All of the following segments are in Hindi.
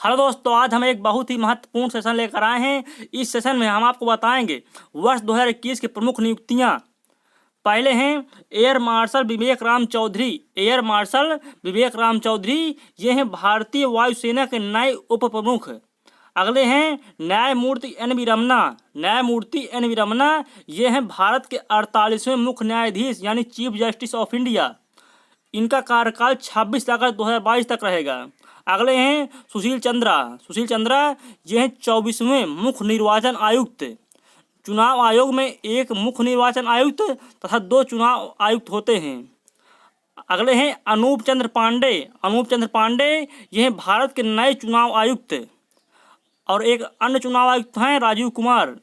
हेलो दोस्तों, आज हम एक बहुत ही महत्वपूर्ण सेशन लेकर आए हैं। इस सेशन में हम आपको बताएंगे वर्ष 2021 की प्रमुख नियुक्तियां। पहले हैं एयर मार्शल विवेक राम चौधरी। एयर मार्शल विवेक राम चौधरी ये हैं भारतीय वायुसेना के नए उप प्रमुख। अगले हैं न्यायमूर्ति एन वी रमना। न्यायमूर्ति एन वी रमना ये हैं भारत के 48वें मुख्य न्यायाधीश यानी चीफ जस्टिस ऑफ इंडिया। इनका कार्यकाल 26 अगस्त 2022 तक रहेगा। अगले हैं सुशील चंद्रा। सुशील चंद्रा ये हैं 24वें मुख्य निर्वाचन आयुक्त। चुनाव आयोग में एक मुख्य निर्वाचन आयुक्त तथा 2 चुनाव आयुक्त होते हैं। अगले हैं अनूप चंद्र पांडे। अनूप चंद्र पांडे ये हैं भारत के नए चुनाव आयुक्त। और एक अन्य चुनाव आयुक्त हैं राजीव कुमार।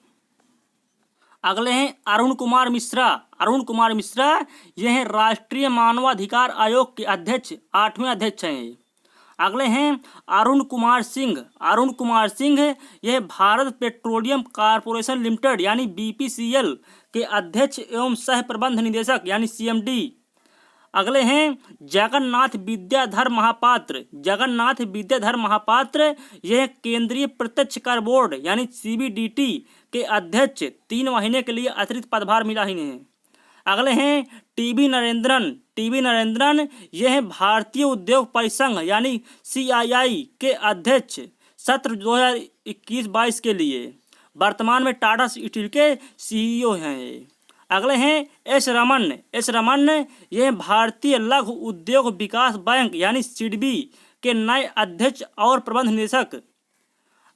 अगले हैं अरुण कुमार मिश्रा। अरुण कुमार मिश्रा ये हैं राष्ट्रीय मानवाधिकार आयोग के अध्यक्ष, 8वें अध्यक्ष हैं। अगले हैं अरुण कुमार सिंह। अरुण कुमार सिंह ये भारत पेट्रोलियम कॉर्पोरेशन लिमिटेड यानी बीपीसीएल के अध्यक्ष एवं सह प्रबंध निदेशक यानी सीएमडी। अगले हैं जगन्नाथ विद्याधर महापात्र। जगन्नाथ विद्याधर महापात्र यह केंद्रीय प्रत्यक्ष कर बोर्ड यानी सीबीडीटी के अध्यक्ष, 3 महीने के लिए अतिरिक्त पदभार मिला इन्हें। अगले हैं टीबी नरेंद्रन। टीबी नरेंद्रन यह हैं भारतीय उद्योग परिसंघ यानी सीआईआई के अध्यक्ष, सत्र 2021-22 के लिए। वर्तमान में टाटा स्टील के सीईओ हैं। अगले हैं एस रमन। एस रमन ये भारतीय लघु उद्योग विकास बैंक यानी सिडबी के नए अध्यक्ष और प्रबंध निदेशक।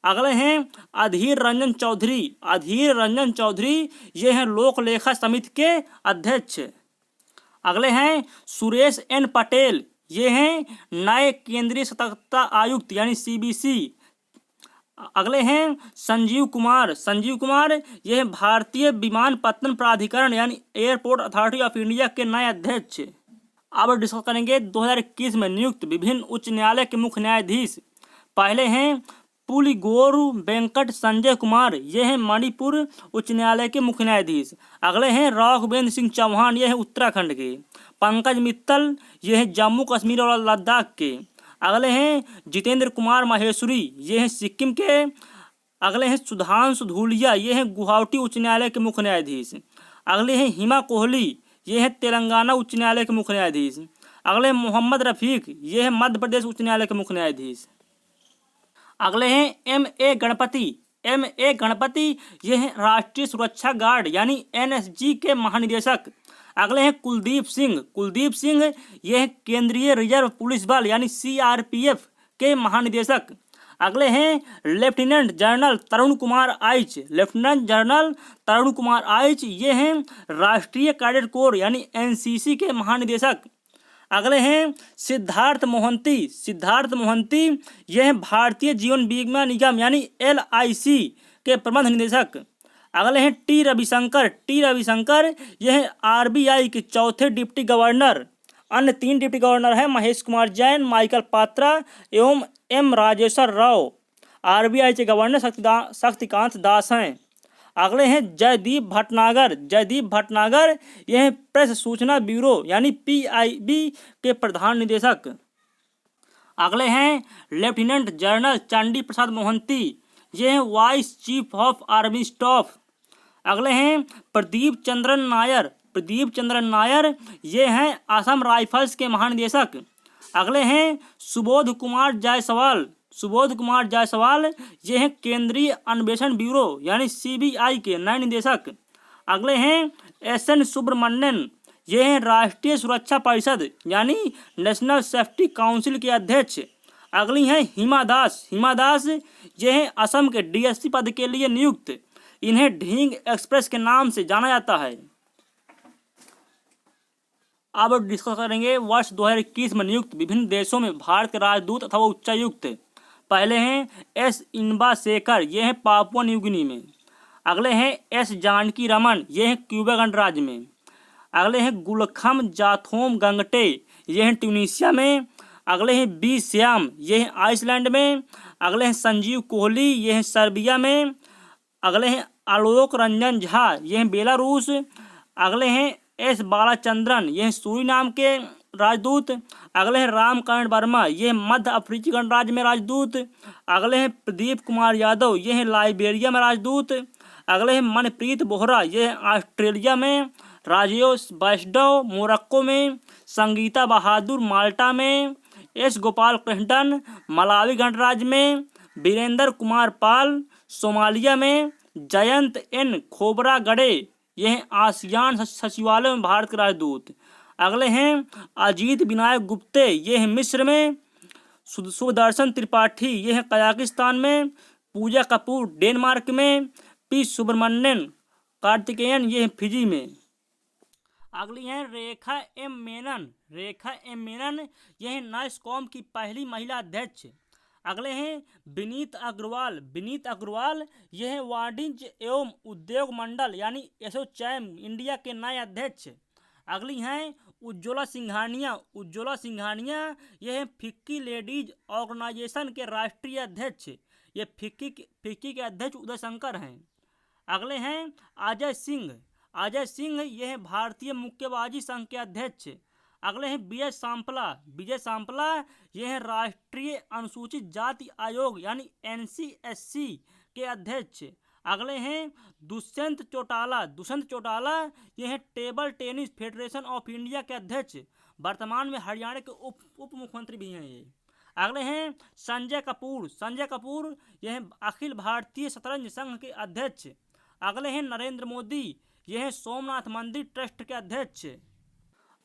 अगले हैं अधीर रंजन चौधरी। अधीर रंजन चौधरी ये हैं लोक लेखा समिति के अध्यक्ष। अगले हैं सुरेश एन पटेल। ये हैं नए केंद्रीय सतर्कता आयुक्त यानी सीबीसी। अगले हैं संजीव कुमार। संजीव कुमार ये हैं भारतीय विमानपत्तन प्राधिकरण यानी एयरपोर्ट अथॉरिटी ऑफ इंडिया के नए अध्यक्ष। अब डिस्कस करेंगे 2021 में नियुक्त विभिन्न उच्च न्यायालय के मुख्य न्यायाधीश। पहले हैं पुलिगोरु वेंकट संजय कुमार। ये हैं मणिपुर उच्च न्यायालय के मुख्य न्यायाधीश। अगले हैं राघवेंद्र सिंह चौहान। ये हैं उत्तराखंड के। पंकज मित्तल ये हैं जम्मू कश्मीर और लद्दाख के। अगले हैं जितेंद्र कुमार महेश्वरी। ये हैं सिक्किम के। अगले हैं सुधांशु धूलिया। ये हैं गुवाहाटी उच्च न्यायालय के मुख्य न्यायाधीश। अगले हैं हिमा कोहली। ये हैं तेलंगाना उच्च न्यायालय के मुख्य न्यायाधीश। अगले मोहम्मद रफीक। ये हैं मध्य प्रदेश उच्च न्यायालय के मुख्य न्यायाधीश। अगले हैं एम.ए. गणपति। एम.ए. गणपति ये हैं राष्ट्रीय सुरक्षा गार्ड यानी एनएसजी के महानिदेशक। अगले हैं कुलदीप सिंह। कुलदीप सिंह ये हैं केंद्रीय रिजर्व पुलिस बल यानी सीआरपीएफ के महानिदेशक। अगले हैं लेफ्टिनेंट जनरल तरुण कुमार आइच। लेफ्टिनेंट जनरल तरुण कुमार आइच ये हैं राष्ट्रीय कैडेट कोर यानी एनसीसी के महानिदेशक। अगले हैं सिद्धार्थ मोहंती। सिद्धार्थ मोहंती ये हैं भारतीय जीवन बीमा निगम यानी एलआईसी के प्रबंध निदेशक। अगले हैं टी रविशंकर। टी रविशंकर ये हैं आरबीआई के 4थे डिप्टी गवर्नर। अन्य 3 डिप्टी गवर्नर हैं महेश कुमार जैन, माइकल पात्रा एवं एम राजेश्वर राव। आरबीआई के गवर्नर शक्तिकांत दास हैं। अगले हैं जयदीप भटनागर। जयदीप भटनागर ये हैं प्रेस सूचना ब्यूरो यानी पीआईबी के प्रधान निदेशक। अगले हैं लेफ्टिनेंट जनरल चंडी प्रसाद मोहंती। ये हैं vice chief of army staff. अगले हैं प्रदीप चंद्रन नायर। प्रदीप चंद्रन नायर ये हैं असम राइफल्स के महानिदेशक। अगले हैं सुबोध कुमार जायसवाल। सुबोध कुमार जायसवाल ये हैं केंद्रीय अन्वेषण ब्यूरो यानी सीबीआई के नए निदेशक। अगले हैं एस.एन. सुब्रमण्यन। ये हैं राष्ट्रीय सुरक्षा परिषद यानी नेशनल सेफ्टी काउंसिल के अध्यक्ष। अगली हैं हिमा दास। हिमा दास ये हैं असम के डीएसपी पद के लिए नियुक्त। इन्हें ढींग एक्सप्रेस के नाम से जाना जाता है। अब डिस्कस करेंगे वर्ष 2021 में नियुक्त विभिन्न देशों में भारत के राजदूत अथवा उच्चायुक्त। पहले हैं एस इनबा शेखर। ये हैं पापुआ न्यू गिनी में। अगले हैं एस जानकी रमन। ये हैं क्यूबा गणराज्य में। अगले हैं गुलखम जाथोम गंगटे। ये हैं ट्यूनीशिया में। अगले हैं बी श्याम। ये हैं आइसलैंड में। अगले हैं संजीव कोहली। ये हैं सर्बिया में। अगले हैं आलोक रंजन झा। ये हैं बेलारूस। अगले हैं एस बालाचंद्रन। ये हैं सूरीनाम के राजदूत। अगले हैं रामकरण वर्मा, ये मध्य अफ्रीकी गणराज्य में राजदूत। अगले हैं प्रदीप कुमार यादव, ये हैं लाइबेरिया में राजदूत। अगले हैं मनप्रीत बोहरा, ये हैं ऑस्ट्रेलिया में। राजेश वैष्णव मोरक्को में। संगीता बहादुर माल्टा में। एस गोपाल कृष्णन मलावी गणराज्य में। वीरेंद्र कुमार पाल सोमालिया में। जयंत एन खोबरा गड़े, ये हैं आसियान सचिवालय में भारत के राजदूत। अगले हैं अजीत विनायक गुप्ते, ये हैं मिस्र में। सुदर्शन त्रिपाठी, ये हैं कजाकिस्तान में। पूजा कपूर डेनमार्क में। पी सुब्रमण्यन कार्तिकेयन, ये हैं फिजी में। अगली हैं रेखा एम मेनन, रेखा एम मेनन, ये हैं नाइस्कॉम की पहली महिला अध्यक्ष। अगले हैं विनीत अग्रवाल, विनीत अग्रवाल, ये हैं वाणिज्य एवं उद्योग मंडल यानी एसोचैम इंडिया के नए अध्यक्ष। अगली हैं उज्ज्वला सिंघानिया, उज्ज्वला सिंघानिया, ये हैं फिक्की लेडीज ऑर्गेनाइजेशन के राष्ट्रीय अध्यक्ष। ये फिक्की के अध्यक्ष उदय शंकर हैं। अगले हैं अजय सिंह, अजय सिंह, ये हैं भारतीय मुक्केबाजी संघ के अध्यक्ष। अगले हैं विजय सांपला, विजय सांपला, ये हैं राष्ट्रीय अनुसूचित जाति आयोग यानी NCSC के अध्यक्ष। अगले हैं दुष्यंत चौटाला, दुष्यंत चौटाला, ये हैं table tennis federation of India के अध्यक्ष। वर्तमान में हरियाणा के उप मुख्यमंत्री भी हैं ये। अगले हैं संजय कपूर, संजय कपूर, ये हैं अखिल भारतीय शतरंज संघ के अध्यक्ष। अगले हैं नरेंद्र मोदी, ये हैं सोमनाथ मंदिर ट्रस्ट के अध्यक्ष।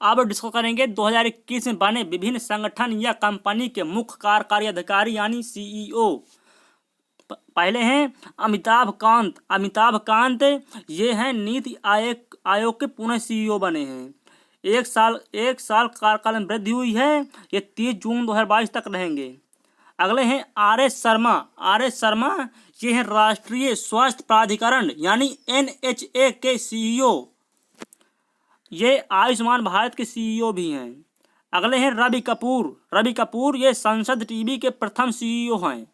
अब डिस्कस करेंगे 2021 में बने विभिन्न संगठन या कंपनी के मुख्य कार्यकारी अधिकारी यानी CEO। पहले हैं अमिताभ कांत, अमिताभ कांत, ये हैं नीति आयोग के पुनः CEO बने हैं। एक साल कार्यकाल में वृद्धि हुई है, ये 30 जून 2022 तक रहेंगे। अगले हैं RS शर्मा, RS शर्मा, ये हैं राष्ट्रीय स्वास्थ्य प्राधिकरण यानी NHA के CEO। ये आयुष्मान भारत के CEO भी हैं। अगले हैं रवि कपूर, रवि कपूर, ये संसद टीवी के प्रथम CEO हैं।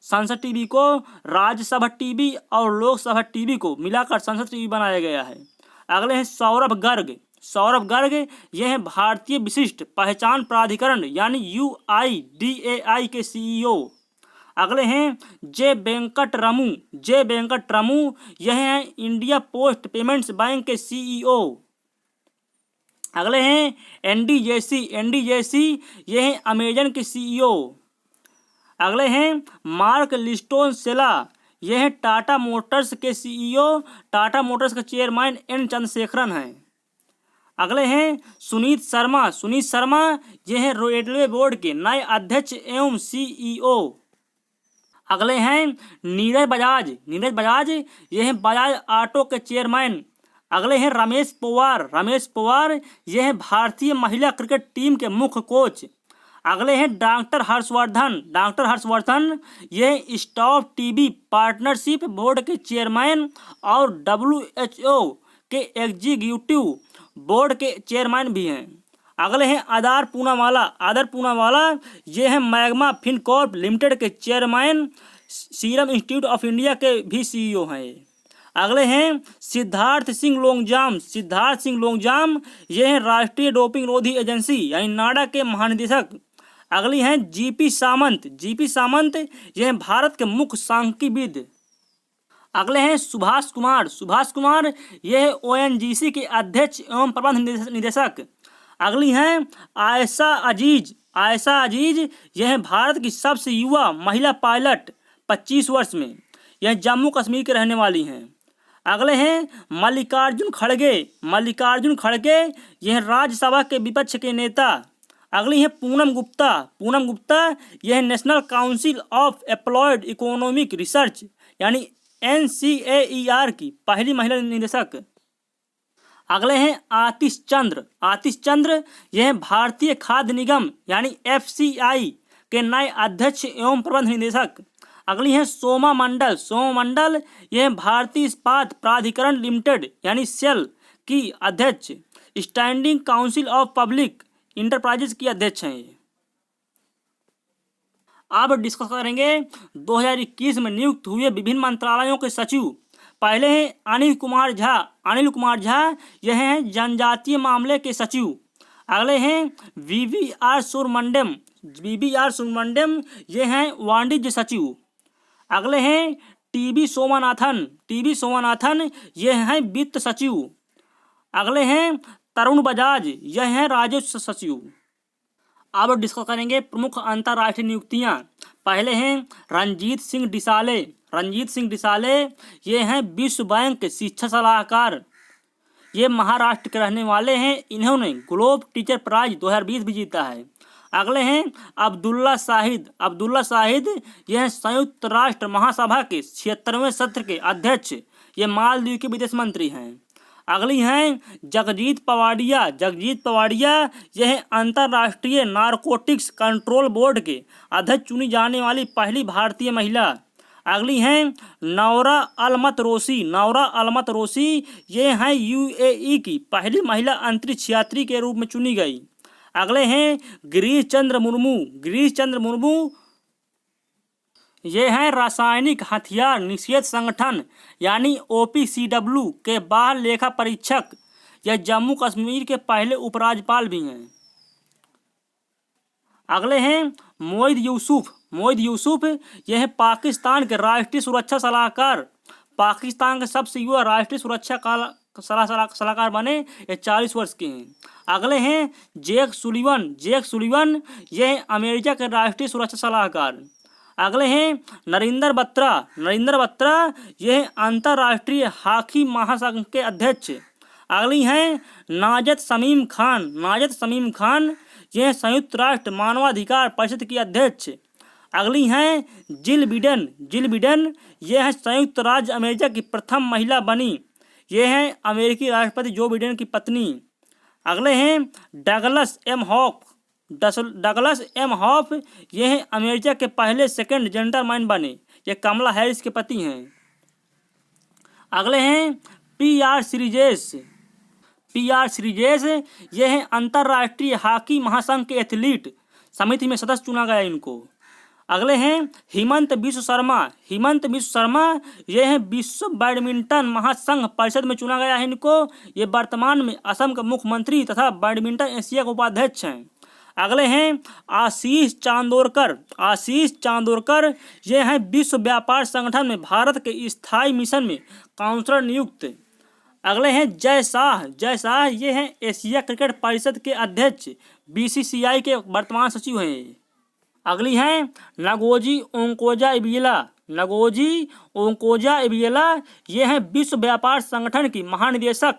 संसद टीवी को राज्यसभा टीवी और लोकसभा टीवी को मिलाकर संसद टीवी बनाया गया है। अगले हैं सौरभ गर्ग, सौरभ गर्ग, ये हैं भारतीय विशिष्ट पहचान प्राधिकरण यानी UIDAI के CEO। अगले हैं जे वेंकट रमू, जे वेंकट रमू, यह हैं इंडिया पोस्ट पेमेंट्स बैंक के CEO। अगले हैं NDJC, NDJC, ये हैं अमेजन के CEO। अगले हैं मार्क लिस्टोनसेला, ये हैं टाटा मोटर्स के CEO, टाटा मोटर्स के चेयरमैन N चंद्रशेखरन हैं। अगले हैं सुनीत शर्मा, सुनीत शर्मा, ये हैं रेलवे बोर्ड के नए अध्यक्ष एवं CEO। अगले हैं नीरज बजाज, नीरज बजाज, ये हैं बजाज ऑटो के चेयरमैन। अगले हैं रमेश पवार, रमेश पवार, ये हैं भारतीय महिला क्रिकेट टीम के मुख्य कोच। अगले हैं डॉक्टर हर्षवर्धन, डॉक्टर हर्षवर्धन, ये स्टॉप टीबी पार्टनरशिप बोर्ड के चेयरमैन और WHO के एग्जीक्यूटिव बोर्ड के चेयरमैन भी हैं। अगले हैं आदर पूनावाला, आदर पूनावाला, ये हैं मैग्मा फिनकॉर्प लिमिटेड के chairman, serum institute of India के भी CEO हैं। अगले हैं सिद्धार्थ सिंह लोंगजाम, सिद्धार्थ सिंह लोंगजाम, ये हैं राष्ट्रीय डोपिंग रोधी एजेंसी यानी नाडा के महानिदेशक। अगली हैं GP सामंत, GP सामंत, ये हैं भारत के मुख्य सांख्यिकीविद। अगले हैं सुभाष कुमार, सुभाष कुमार, ये है ONGC के अध्यक्ष एवं प्रबंध निदेशक। अगली हैं आयशा अजीज, आयशा अजीज, यह है भारत की सबसे युवा महिला पायलट 25 वर्ष में, यह जम्मू कश्मीर के रहने वाली हैं। अगले हैं मल्लिकार्जुन खड़गे, मल्लिकार्जुन खड़गे, यह राज्यसभा के विपक्ष के नेता। अगली है पूनम गुप्ता, पूनम गुप्ता, यह national council of applied economic research यानी NCAER की पहली महिला निदेशक। अगले हैं आतिश चंद्र, आतिश चंद्र, यह भारतीय खाद्य निगम यानी FCI के नए अध्यक्ष एवं प्रबंध निदेशक। अगली हैं सोमा मंडल, सोमा मंडल, यह भारतीय इस्पात प्राधिकरण लिमिटेड यानी सेल की अध्यक्ष, standing council of public enterprises की अध्यक्ष हैं। अब डिस्कस करेंगे 2021 में नियुक्त हुए विभिन्न मंत्रालयों के सचिव। पहले हैं अनिल कुमार झा, अनिल कुमार झा, यह हैं जनजातीय मामले के सचिव। अगले हैं VVR सुब्रमण्यम, ये हैं वाणिज्य सचिव। अगले हैं TB सोमनाथन, ये हैं वित्त सचिव। अगले हैं तरुण बजाज, यह हैं राजस्व सचिव। अब डिस्कस करेंगे प्रमुख अंतर्राष्ट्रीय नियुक्तियां। पहले हैं रंजीत सिंह डिसाले, ये हैं विश्व बैंक के शिक्षा सलाहकार। ये महाराष्ट्र के रहने वाले हैं। इन्होंने ग्लोब टीचर प्राइज 2020 भी जीता है। अगले हैं अब्दुल्ला शाहिद, ये हैं संयुक्त राष्ट्र महासभा के 76वें सत्र के अध्यक्ष। ये मालदीव के विदेश मंत्री हैं। अगली हैं जगजीत पवाडिया, यह है अंतर्राष्ट्रीय नारकोटिक्स कंट्रोल बोर्ड के अध्यक्ष चुनी जाने वाली पहली भारतीय महिला। अगली हैं नौरा अलमत रोसी, ये हैं UAE की पहली महिला अंतरिक्ष यात्री के रूप में चुनी गई। अगले हैं गिरीश चंद्र मुर्मू, ये हैं रासायनिक हथियार निषेध संगठन यानी OPCW के बाल लेखा परीक्षक। यह जम्मू कश्मीर के पहले उपराज्यपाल भी हैं। अगले हैं मोइद यूसुफ, यह है पाकिस्तान के राष्ट्रीय सुरक्षा सलाहकार। पाकिस्तान के सबसे युवा राष्ट्रीय सुरक्षा सलाहकार बने। ये 40 वर्ष के हैं। अगले हैं जेक सुलिवन, यह है अमेरिका के राष्ट्रीय सुरक्षा सलाहकार। अगले हैं नरेंद्र बत्रा, यह है अंतर्राष्ट्रीय हॉकी महासंघ के अध्यक्ष। अगली हैं नाजत समीम खान, यह संयुक्त राष्ट्र मानवाधिकार परिषद की अध्यक्ष। अगली हैं जिल बिडेन, यह है संयुक्त राज्य अमेरिका की प्रथम महिला बनी। यह हैं अमेरिकी राष्ट्रपति जो बिडेन की पत्नी। अगले हैं डगलस एम हॉफ, ये हैं अमेरिका के पहले सेकंड जेंटलमैन बने। ये कमला हैरिस के पति हैं। अगले हैं PR सीरीजेस, ये हैं अंतर्राष्ट्रीय हॉकी महासंघ के एथलीट। समिति में सदस्य चुना गया इनको। अगले हैं हिमंत विश्व शर्मा, ये हैं विश्व बैडमिंटन महासंघ परिषद में चुना गया है इनको। ये वर्तमान में असम के मुख्यमंत्री तथा बैडमिंटन एशिया के उपाध्यक्ष हैं। अगले हैं आशीष चांदोरकर, ये हैं विश्व व्यापार संगठन में भारत के स्थायी मिशन में काउंसलर नियुक्त। अगले हैं जय शाह, ये हैं एशिया क्रिकेट परिषद के अध्यक्ष। BCCI के वर्तमान सचिव हैं। अगली हैं नगोजी ओंकोजा इबियला, ये हैं विश्व व्यापार संगठन की महानिदेशक।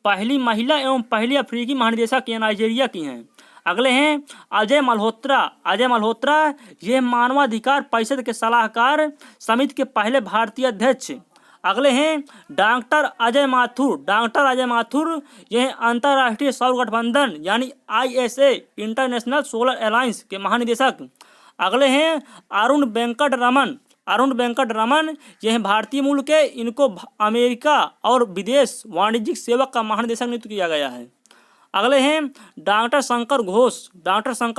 पहली महिला एवं पहली अफ्रीकी महानिदेशक ये नाइजीरिया की हैं। अगले हैं अजय मल्होत्रा, ये मानवाधिकार परिषद के सलाहकार, समिति के पहले भारतीय अध्यक्ष। अगले हैं डॉक्टर अजय माथुर, ये हैं अंतर्राष्ट्रीय सौर गठबंधन यानी ISA इंटरनेशनल सोलर अलायंस के महानिदेशक। अगले हैं अरुण वेंकट रमन, ये हैं भारतीय मूल के। इनको अमेरिका और विदेश वाणिज्यिक सेवक का महानिदेशक नियुक्त किया गया है। अगले हैं डॉक्टर शंकर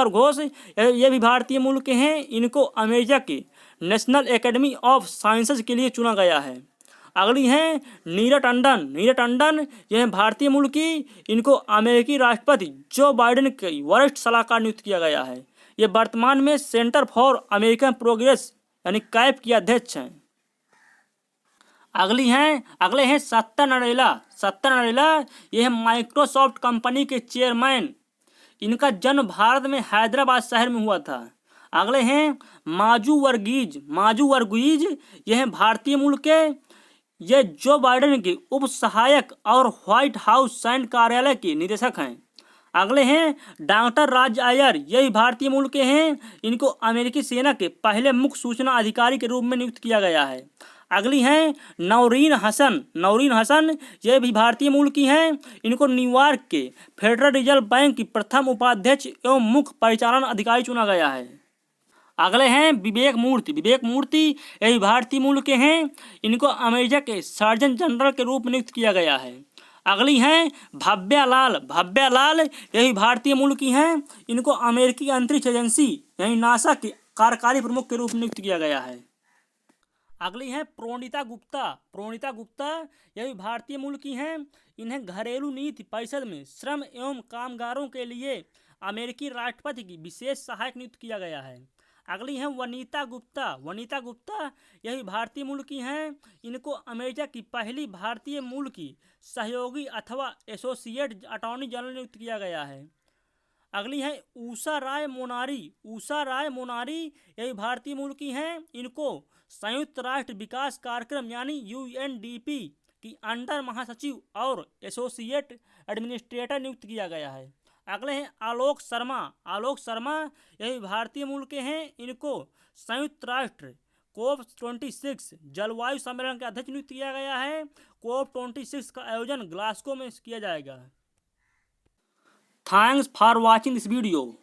घोष, ये भी भारतीय मूल के हैं। इनको अमेरिका के नेशनल एकेडमी ऑफ साइंसेज के लिए चुना गया है। अगली हैं नीरा टंडन, ये हैं भारतीय मूल की। इनको अमेरिकी राष्ट्रपति जो बाइडेन के वरिष्ठ सलाहकार नियुक्त किया गया है। ये वर्तमान में सेंटर फॉर अमेरिकन प्रोग्रेस यानी कैप की अध्यक्ष हैं। अगले हैं सत्या नडेला, ये है माइक्रोसॉफ्ट कंपनी के चेयरमैन। इनका जन्म भारत में हैदराबाद शहर में हुआ था। अगले हैं माजू वर्गीज, ये हैं भारतीय मूल के। ये जो बाइडेन के उप सहायक और व्हाइट हाउस सैन्य कार्यालय के निदेशक हैं। अगले हैं डॉक्टर राज अय्यर, ये भी भारतीय मूल के हैं। इनको अमेरिकी सेना के पहले मुख्य सूचना अधिकारी के रूप में नियुक्त किया गया है। अगली हैं नौरीन हसन, ये भी भारतीय मूल की हैं। इनको न्यूयॉर्क के फेडरल रिजर्व बैंक की प्रथम उपाध्यक्ष एवं मुख्य परिचालन अधिकारी चुना गया है। अगले हैं विवेक मूर्ति, ये भी भारतीय मूल के हैं। इनको अमेरिका के सर्जन जनरल के रूप में नियुक्त किया गया है। अगली हैं भव्या लाल, ये भी भारतीय मूल की हैं। इनको अमेरिकी अंतरिक्ष एजेंसी यानी नासा के कार्यकारी प्रमुख के रूप में नियुक्त किया गया है। अगली हैं प्रोनिता गुप्ता। प्रोनिता गुप्ता यह भी भारतीय मूल की हैं। इन्हें घरेलू नीति परिषद में श्रम एवं कामगारों के लिए अमेरिकी राष्ट्रपति की विशेष सहायक नियुक्त किया गया है। अगली हैं वनीता गुप्ता। वनीता गुप्ता यह भी भारतीय मूल की हैं। इनको अमेरिका की पहली भारतीय मूल की सहयोगी अथवा एसोसिएट अटॉर्नी जनरल नियुक्त किया गया है। अगली है उषा राय मोनारी। उषा राय मोनारी ये भी भारतीय मूल की हैं। इनको संयुक्त राष्ट्र विकास कार्यक्रम यानी यूएनडीपी की अंडर महासचिव और एसोसिएट एडमिनिस्ट्रेटर नियुक्त किया गया है। अगले हैं आलोक शर्मा। आलोक शर्मा ये भी भारतीय मूल के हैं। इनको संयुक्त राष्ट्र कोप 26 जलवायु सम्मेलन के अध्यक्ष नियुक्त किया गया है। कोप 26 का आयोजन ग्लासगो में किया जाएगा। Thanks for watching this video.